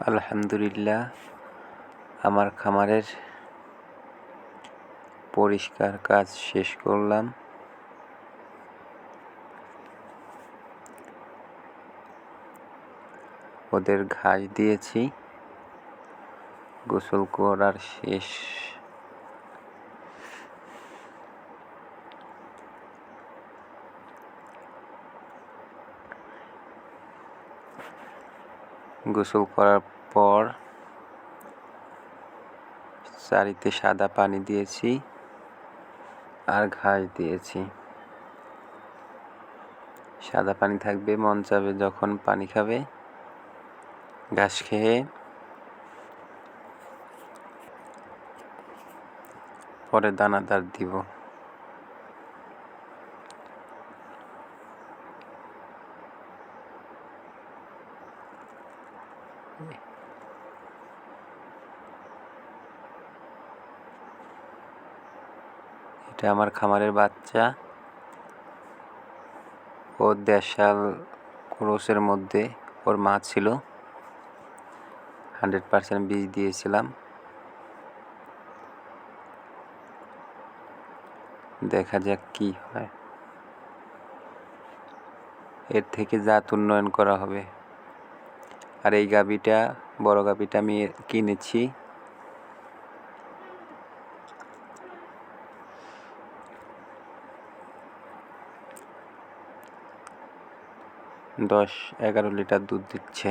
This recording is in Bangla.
আলহামদুলিল্লাহ, আমার খামারের পরিষ্কার কাজ শেষ করলাম। ওদের ঘাস দিয়েছি, গোসল করার শেষ। গোসল করার পর চারিতে সাদা পানি দিয়েছি আর ঘাস দিয়েছি। সাদা পানি থাকবে, মন চাবে যখন পানি খাবে, ঘাস খেয়ে পরে দানাদার দিব। এটা আমার খামারের বাচ্চা। ও দেশাল ক্রসের মধ্যে ওর মা ছিল। 100% বীজ দিয়েছিলাম। দেখা যাক কি হয়। এর থেকে জাত উন্নয়ন করা হবে। আর এই গাভীটা, বড় গাভীটা আমি কিনেছি 10-11 লিটার দুধ দিচ্ছে।